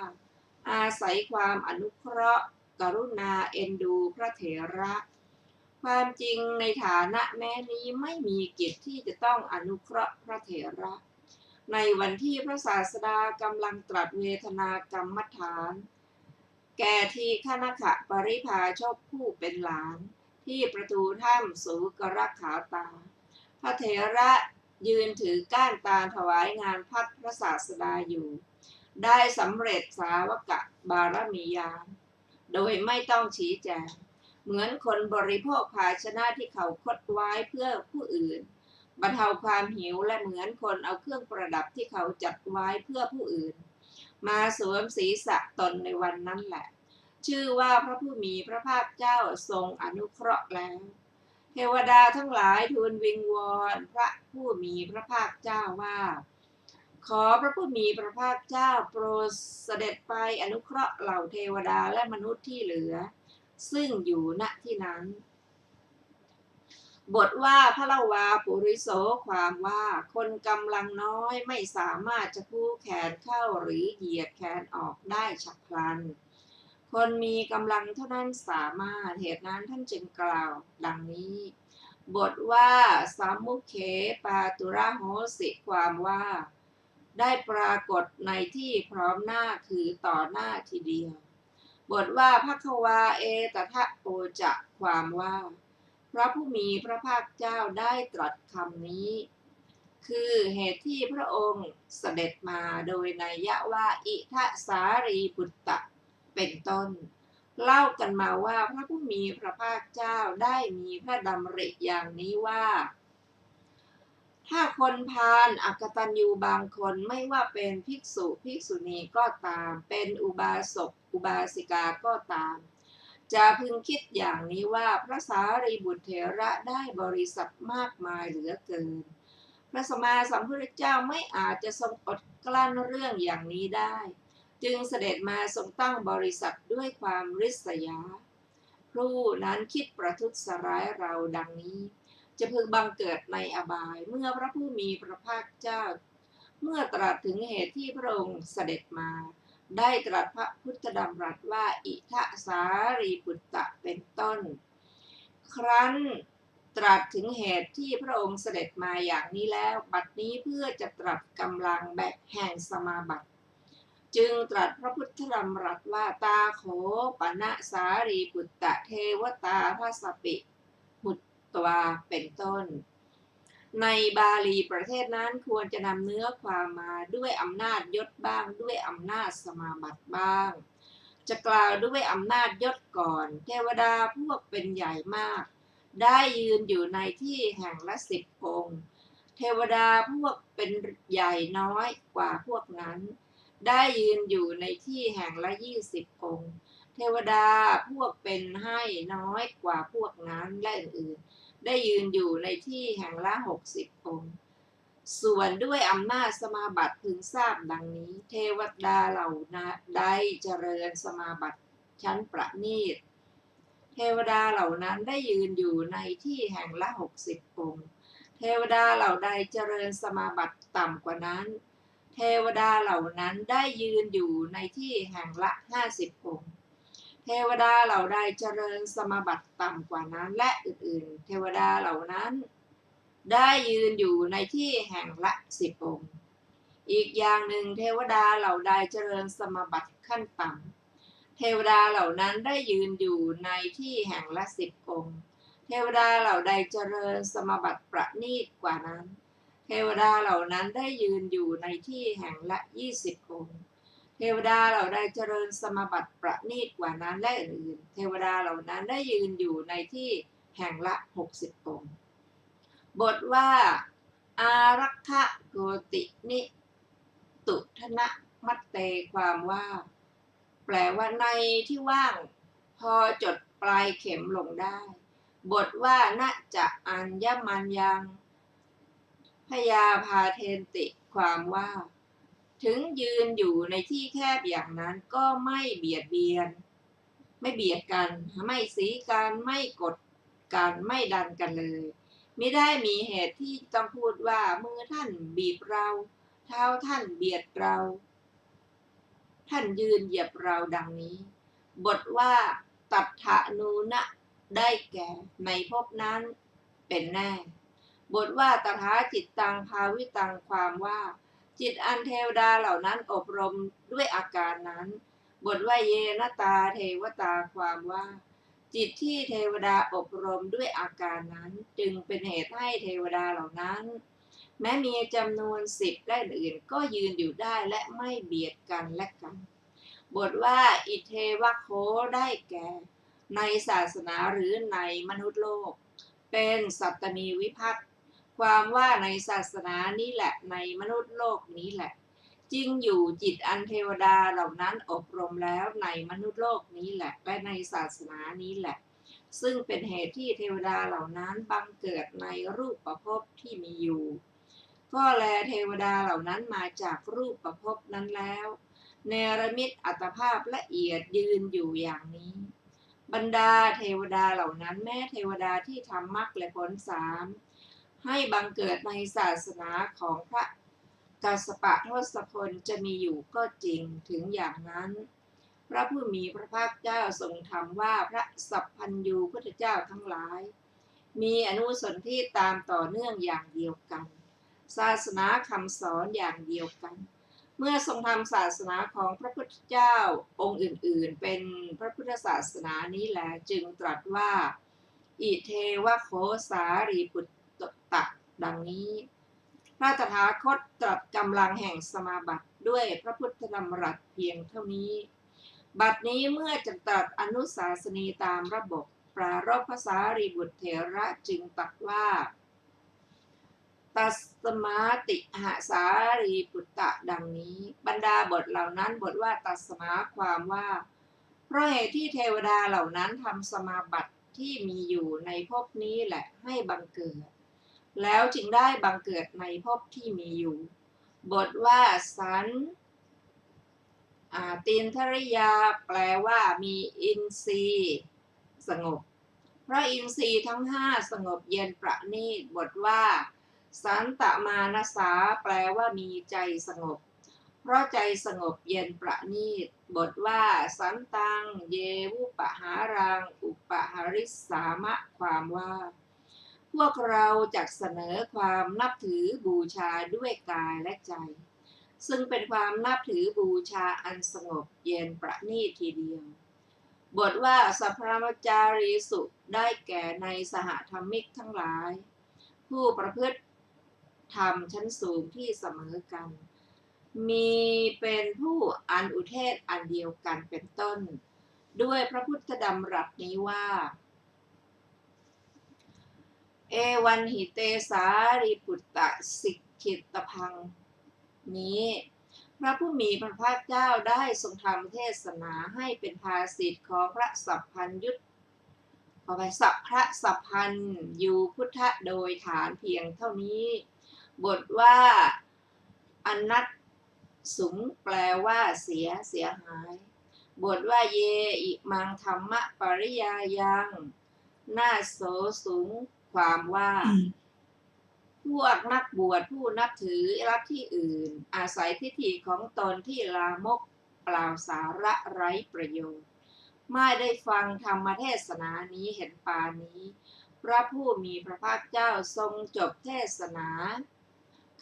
อาศัยความอนุเคราะห์กรุณาเอ็นดูพระเถระ ความจริงในฐานะแม้นี้ไม่มีกิจที่จะต้องอนุเคราะห์พระเถระ ในวันที่พระศาสดากำลังตรัสเวทนากรรมฐาน แก่ทีฆนขปริภาชกผู้เป็นหลานที่ประตูถ้ำสูกรขาตา พระเถระยืนถือก้านตาลถวายงานพัดพระศาสดาอยู่ ได้สำเร็จสาวกบารมีญาณโดยไม่ต้องชี้แจง เหมือนคนบริโภคภาชนะที่เขาคดไว้เพื่อผู้อื่นบรรเทาความหิวและเหมือนคนเอาเครื่องประดับที่เขาจัดไว้เพื่อผู้อื่นมาสวมศีรษะตนในวันนั้นแหละชื่อว่าพระผู้มีพระภาคเจ้าทรงอนุเคราะห์แล้วเทวดาทั้งหลายทูลวิงวอนพระผู้มีพระภาคเจ้าว่าขอพระผู้มีพระภาคเจ้าโปรดเสด็จไปอนุเคราะห์เหล่าเทวดาและมนุษย์ที่เหลือซึ่งอยู่ณที่นั้นบทว่าพระละวาปุริโสความว่าคนกำลังน้อยไม่สามารถจะคู่แขนเข้าหรือเหยียดแขนออกได้ฉับพลันคนมีกำลังเท่านั้นสามารถเหตุนั้นท่านจึงกล่าวดังนี้บทว่าสามุขเขปาตุระโหสิความว่าได้ปรากฏในที่พร้อมหน้าคือต่อหน้าทีเดียวบทว่าภควาเอตทะโอจะความว่าพระผู้มีพระภาคเจ้าได้ตรัสคำนี้คือเหตุที่พระองค์เสด็จมาโดยนัยยะว่าอิทัสารีบุตตะเป็นต้นเล่ากันมาว่าพระผู้มีพระภาคเจ้าได้มีพระดำริอย่างนี้ว่าถ้าคนพาลอกตัญญูบางคนไม่ว่าเป็นภิกษุภิกษุณีก็ตามเป็นอุบาสกอุบาสิกาก็ตามจะพึงคิดอย่างนี้ว่าพระสารีบุตรเถระได้บริสัทธิ์มากมายเหลือเกินพระสัมมาสัมพุทธเจ้าไม่อาจจะทรงอดกลั้นเรื่องอย่างนี้ได้จึงเสด็จมาทรงตั้งบริษัทด้วยความริษยาครูนั้นคิดประทุษร้ายเราดังนี้จะพึงบังเกิดในอบายเมื่อพระผู้มีพระภาคเจ้าเมื่อตรัสถึงเหตุที่พระองค์เสด็จมาได้ตรัสพระพุทธดำรัสว่าอิทัสารีบุตตะเป็นต้นครั้นตรัสถึงเหตุที่พระองค์เสด็จมาอย่างนี้แล้วบัดนี้เพื่อจะตรัสกำลังแบบแห่งสมาบัติจึงตรัสพระพุทธดำรัสว่าตาโขปณะสารีบุตตะเทวตาทัสปิหุตตวาเป็นต้นในบาลีประเทศนั้นควรจะนำเนื้อความมาด้วยอำนาจยศบ้างด้วยอำนาจสมาบัติบ้างจะกล่าวด้วยอำนาจยศก่อนเทวดาพวกเป็นใหญ่มากได้ยืนอยู่ในที่แห่งละ10 องค์เทวดาพวกเป็นใหญ่น้อยกว่าพวกนั้นได้ยืนอยู่ในที่แห่งละ20 องค์เทวดาพวกเป็นให้น้อยกว่าพวกนั้นและอื่นๆได้ยืนอยู่ในที่แห่งละ60 องค์ส่วนด้วยอำนาจสมาบัติพึงทราบดังนี้เทวดาเหล่านั้นได้เจริญสมาบัติชั้นประณีตเทวดาเหล่านั้นได้ยืนอยู่ในที่แห่งละ60 องค์เทวดาเหล่าใดเจริญสมาบัติต่ำกว่านั้นเทวดาเหล่านั้นได้ยืนอยู่ในที่แห่งละ50 องค์เทวดาเหล่าใดเจริญสมาบัติต่ำกว่านั้นและอื่นๆเทวดาเหล่านั้นได้ยืนอยู่ในที่แห่งละ10 องค์อีกอย่างหนึ่งเทวดาเหล่าใดเจริญสมาบัติขั้นต่ำเทวดาเหล่านั้นได้ยืนอยู่ในที่แห่งละ10 องค์เทวดาเหล่าใดเจริญสมาบัติประณีตกว่านั้นเทวดาเหล่านั้นได้ยืนอยู่ในที่แห่งละ20 องค์เทวดาเหล่าใดเจริญสมาบัติประณีตกว่านั้นและอื่นๆเทวดาเหล่านั้นได้ยืนอยู่ในที่แห่งละ60 องค์บทว่าอารักขะโกตินิตุทนะมัตเตความว่าแปลว่าในที่ว่างพอจดปลายเข็มลงได้บทว่านะจะอัญญมัญยังพยาพาเทนติความว่าถึงยืนอยู่ในที่แคบอย่างนั้นก็ไม่เบียดเบียนไม่เบียดกันไม่สีกันไม่กดกันไม่ดันกันเลยไม่ได้มีเหตุที่ต้องพูดว่ามือท่านบีบเราเท้าท่านเบียดเราท่านยืนเหยียบเราดังนี้บทว่าตัฏฐานูนะ ได้แก่ในภพนั้นเป็นแน่ บทว่าตถาจิตตังภาวิตังความว่าจิตอันเทวดาเหล่านั้นอบรมด้วยอาการนั้น บทว่าเยนตาเทวตาความว่าจิตที่เทวดาอบรมด้วยอาการนั้นจึงเป็นเหตุให้เทวดาเหล่านั้นแม้มีจำนวน10และอื่นก็ยืนอยู่ได้และไม่เบียดกันและกัน บทว่าอิเทวะโคได้แก่ในศาสนาหรือในมนุษย์โลกเป็นสัตตมีวิภัตติความว่าในศาสนานี้แหละในมนุษย์โลกนี้แหละจริงอยู่จิตอันเทวดาเหล่านั้นอบรมแล้วในมนุษย์โลกนี้แหละและในศาสนานี้แหละซึ่งเป็นเหตุที่เทวดาเหล่านั้นบังเกิดในรูปประพบที่มีอยู่ก็แลเทวดาเหล่านั้นมาจากรูปประพบนั้นแล้วเนรมิตอัตภาพละเอียดยืนอยู่อย่างนี้บรรดาเทวดาเหล่านั้นแม้เทวดาที่ทำมรรคและผล3ให้บังเกิดในศาสนาของพระกัสสปะทศพลจะมีอยู่ก็จริงถึงอย่างนั้นพระผู้มีพระภาคเจ้าทรงธรรมว่าพระสัพพัญญูพุทธเจ้าทั้งหลายมีอนุสนธิตามต่อเนื่องอย่างเดียวกันศาสนาคำสอนอย่างเดียวกันเมื่อทรงทำศาสนาของพระพุทธเจ้าองค์อื่นๆเป็นพระพุทธศาสนานี้แลจึงตรัสว่าอิเทวะโคสารีปุตตะดังนี้พระตถาคตตรัสกำลังแห่งสมาบัติด้วยพระพุทธดำรัสเพียงเท่านี้บัดนี้เมื่อจะตรัสอนุสาสนีตามระบบปรารภภาษารีบุตรเถระจึงตรัสว่าตัสมาติหาสารีปุตตะดังนี้บรรดาบทเหล่านั้นบทว่าตัสมาความว่าเพราะเหตุที่เทวดาเหล่านั้นทำสมาบัติที่มีอยู่ในภพนี้แหละให้บังเกิดแล้วจึงได้บังเกิดในภพที่มีอยู่บทว่าสันตินทริยาแปลว่ามีอินทรีย์สงบเพราะอินทรีย์ทั้ง5สงบเย็นประณีตบทว่าสันตมานสาแปลว่ามีใจสงบเพราะใจสงบเย็นประณีตบทว่าสันตังเยวุปหารังอุปหาริสามะความว่าพวกเราจักเสนอความนับถือบูชาด้วยกายและใจซึ่งเป็นความนับถือบูชาอันสงบเย็นประณีตทีเดียวบทว่าสัพพมจารีสุได้แก่ในสหธรรมิกทั้งหลายผู้ประพฤติธรรมชั้นสูงที่เสมอกันมีเป็นผู้อันอุเทศอันเดียวกันเป็นต้นด้วยพระพุทธดำรัสนี้ว่าเอวันหิเตสารีปุตตะสิกขิตพังนี้พระผู้มีพระภาคเจ้าได้ทรงทำเทศนาให้เป็นภาษิตของพระสัพพัญยุตพระสัพพัญยูพุทธะโดยฐานเพียงเท่านี้บทว่าอนัตสุงแปลว่าเสียหายบทว่าเยอิมังธรรมะปริยายังนาโสสุงความว่าพวกนักบวชผู้นับถือลัทธิอื่นอาศัยทิฏฐิของตนที่ลามกเปล่าสาระไร้ประโยชน์ไม่ได้ฟังธรรมเทศนานี้เห็นปานนี้พระผู้มีพระภาคเจ้าทรงจบเทศนา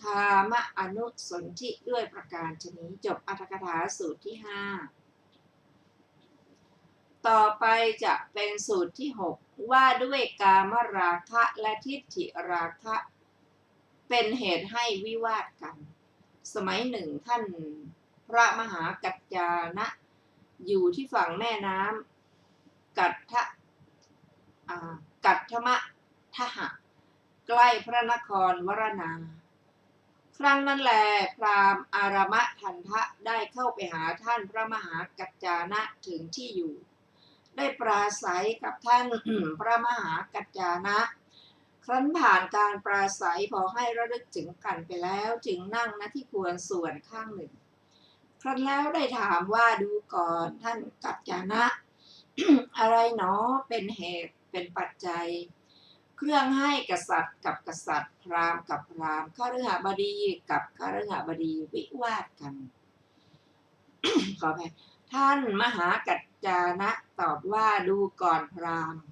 คามอนุสนธิด้วยประการฉนี้จบอรรถกถาสูตรที่5ต่อไปจะเป็นสูตรที่6ว่าด้วยกามราคะและทิฏฐิราคะเป็นเหตุให้วิวาทกันสมัยหนึ่งท่านพระมหากัจจานะอยู่ที่ฝั่งแม่น้ำกัตถมะทหะใกล้พระนครวรณาครั้งนั้นแลพราหมณ์อารมทันทะได้เข้าไปหาท่านพระมหากัจจานะถึงที่อยู่ได้ปราศัยกับท่าน พระมหากัจจานะครั้นผ่านการปราศัยพอให้ระลึกถึงกันไปแล้วจึงนั่งณที่ควรส่วนข้างหนึ่งครั้นแล้วได้ถามว่าดูก่อนท่านกัจจานะ อะไรหนอเป็นเหตุเป็นปัจจัยเครื่องให้กษัตริย์กับกษัตริย์พราหมณ์กับพราหมณ์คฤหบดีกับคฤหบดีวิวาทกัน ขออภัยท่านมหากัจจานะตอบว่าดูก่อนพราหมณ์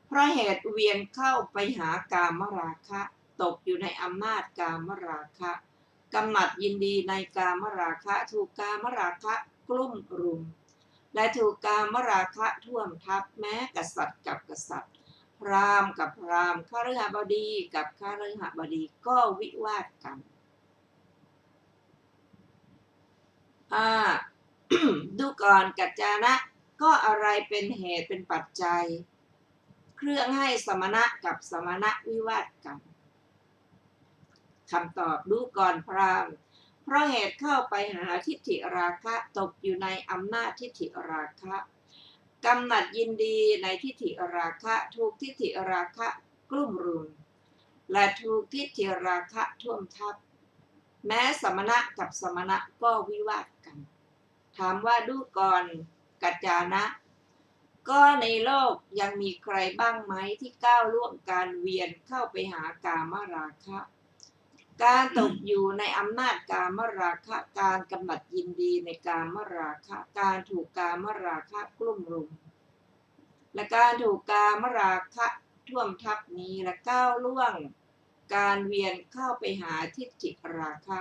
เพราะเหตุเวียนเข้าไปหากามราคะตกอยู่ในอำนาจกามราคะกำหนัดยินดีในกามราคะถูกกามราคะกลุ่มรุมและถูกกามราคะท่วมทับแม้กษัตริย์กับกษัตริย์พราหมณ์กับพราหมณ์คฤหบดีกับคฤหบดีก็วิวาทกัน ดูก่อนกัจจานะก็อะไรเป็นเหตุเป็นปัจจัยเครื่องให้สมณะกับสมณะวิวาทกันคำตอบดูก่อนพราหมณ์เพราะเหตุเข้าไปหาทิฏฐิราคะตกอยู่ในอำนาจทิฏฐิราคะกำหนัดยินดีในทิฏฐิราคะถูกทิฏฐิราคะกลุ่มรุมและถูกทิฏฐิราคะท่วมทับแม้สมณะกับสมณะก็วิวาทกันถามว่าดูก่อนกัจจานะก็ในโลกยังมีใครบ้างไหมที่ก้าวล่วงการเวียนเข้าไปหากามราคะการตกอยู่ในอำนาจกามราคะการกำหนัดยินดีในกามราคะการถูกกามราคะกลุ่มรุมและการถูกกามราคะท่วมทับนี้และก้าวล่วงการเวียนเข้าไปหาทิฏฐิราคะ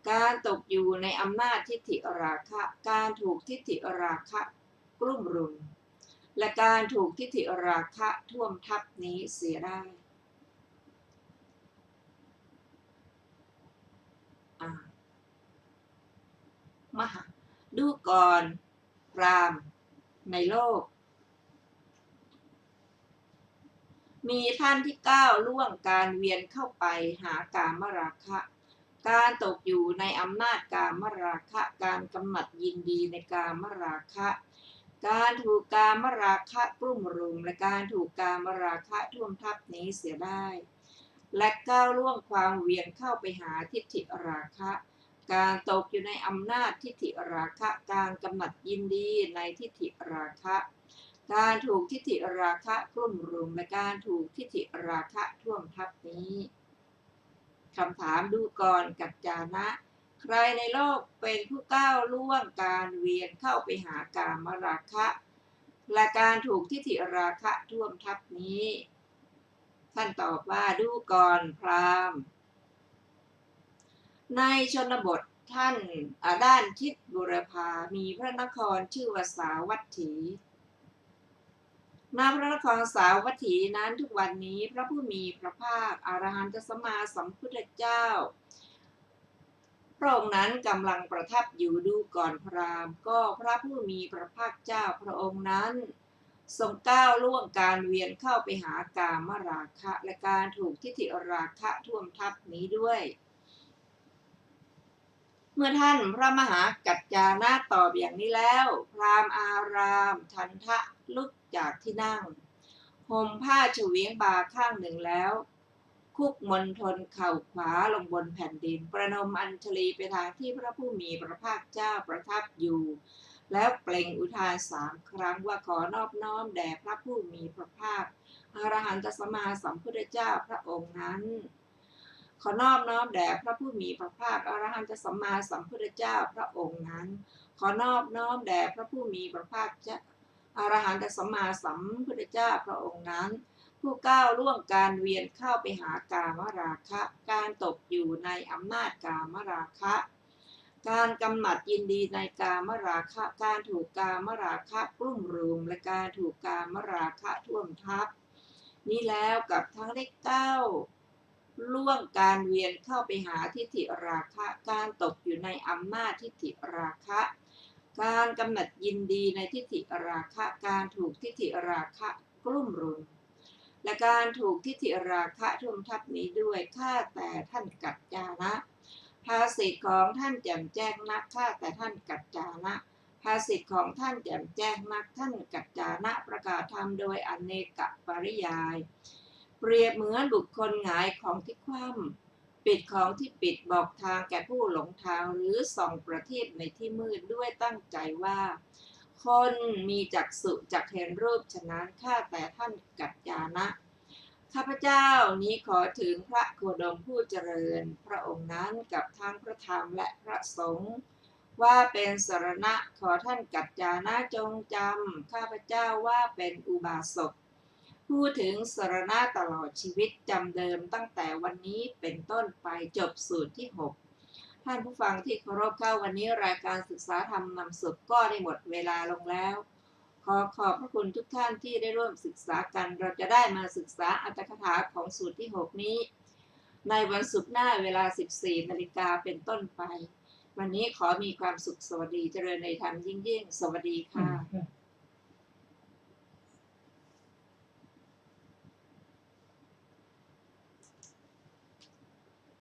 การตกอยู่ในอำนาจทิฏฐิราคะการถูกทิฏฐิราคะกลุ่มรุมและการถูกทิฏฐิราคะท่วมทับนี้เสียได้มหาดูก่อนพราหมณ์ในโลกมีท่านที่ก้าวล่วงการเวียนเข้าไปหากามราคะการตกอยู่ในอำนาจกามราคะการกำหนัดยินดีในกามราคะการถูกกามราคะกลุ่มรุมและการถูกกามราคะท่วมทับนี้เสียได้และก้าวล่วงความเวียนเข้าไปหาทิฏฐิราคะการตกอยู่ในอำนาจทิฏฐิราคะการกำหนัดยินดีในทิฏฐิราคะการถูกทิฏฐิราคะกลุ่มรุมและการถูกทิฏฐิราคะท่วมทับนี้คำถามดูก่อนกัจจานะใครในโลกเป็นผู้ก้าวล่วงการเวียนเข้าไปหากามราคะและการถูกทิฏฐิราคะท่วมทับนี้ท่านตอบว่าดูก่อนพราหมณ์ในชนบทท่านด้านทิศบุรพามีพระนครชื่อว่าสาวัตถีณพระนครสาวัตถีนั้นทุกวันนี้พระผู้มีพระภาคอรหันตสัมมาสัมพุทธเจ้าพระองค์นั้นกำลังประทับอยู่ดูก่อนพราหมณ์ก็พระผู้มีพระภาคเจ้าพระองค์นั้นทรงก้าวล่วงการเวียนเข้าไปหากามราคะและการถูกทิฏฐิราคะท่วมทับนี้ด้วยเมื่อท่านพระมหากัจจานะตอบอย่างนี้แล้วพราหมณ์อารามทันทะลุกจากที่นั่งห่มผ้าเฉวียงบ่าข้างหนึ่งแล้วคุกมณฑลเข่าขวาลงบนแผ่นดินประนมอัญชลีไปทางที่พระผู้มีพระภาคเจ้าประทับอยู่แล้วเปล่งอุทาน3 ครั้งว่าขอนอบน้อมแด่พระผู้มีพระภาคอรหันตสัมมาสัมพุทธเจ้าพระองค์นั้นขอนอบน้อมแด่พระผู้มีพระภาคอรหันตสัมมาสัมพุทธเจ้าพระองค์นั้นขอนอบน้อมแด่พระผู้มีพระภาคเจ้าอรหันตสัมมาสัมพุทธเจ้าพระองค์นั้นผู้ก้าวล่วงการเวียนเข้าไปหากามราคะการตกอยู่ในอำนาจกามราคะการกำหนัดยินดีในกามราคะการถูกกามราคะกลุ่มรุมและการถูกกามราคะท่วมทับนี้แล้วกับทั้งได้ก้าวล่วงการเวียนเข้าไปหาทิฏฐิราคะการตกอยู่ในอำนาจทิฏฐิราคะการกำหนัดยินดีในทิฏฐิราคะการถูกทิฏฐิราคะกลุ่มรุมและการถูกทิฏฐิราคะท่วมทับนี้ด้วยข้าแต่ท่านกัจจานะภาสิทธิ์ของท่านแจ่มแจ้งนักข้าแต่ท่านกัจจานะภาสิทธิ์ของท่านแจ่มแจ้งนักท่านกัจจานะประกาศธรรมโดยอเนกปริยายเปรียบเหมือนบุคคลหงายของที่คว่ำปิดของที่ปิดบอกทางแก่ผู้หลงทางหรือส่องประทีปในที่มืดด้วยตั้งใจว่าคนมีจักษุจักเห็นรูปฉะนั้นข้าแต่ท่านกัจจานะข้าพเจ้านี้ขอถึงพระโคดมผู้เจริญพระองค์นั้นกับทั้งพระธรรมและพระสงฆ์ว่าเป็นสรณะขอท่านกัจจานะจงจำข้าพเจ้าว่าเป็นอุบาสก พูดถึงสรณะตลอดชีวิตจำเดิมตั้งแต่วันนี้เป็นต้นไปจบสูตรที่ 6ท่านผู้ฟังที่เคารพเข้าวันนี้รายการศึกษาธรรมนำสุขก็ได้หมดเวลาลงแล้ว ขอขอบพระคุณทุกท่านที่ได้ร่วมศึกษากันเราจะได้มาศึกษาอรรถกถาของสูตรที่ 6 นี้ในวันศุกร์หน้าเวลา 14 นาฬิกาเป็นต้นไปวันนี้ขอมีความสุขสวัสดีเจริญในธรรมยิ่งๆสวัสดีค่ะ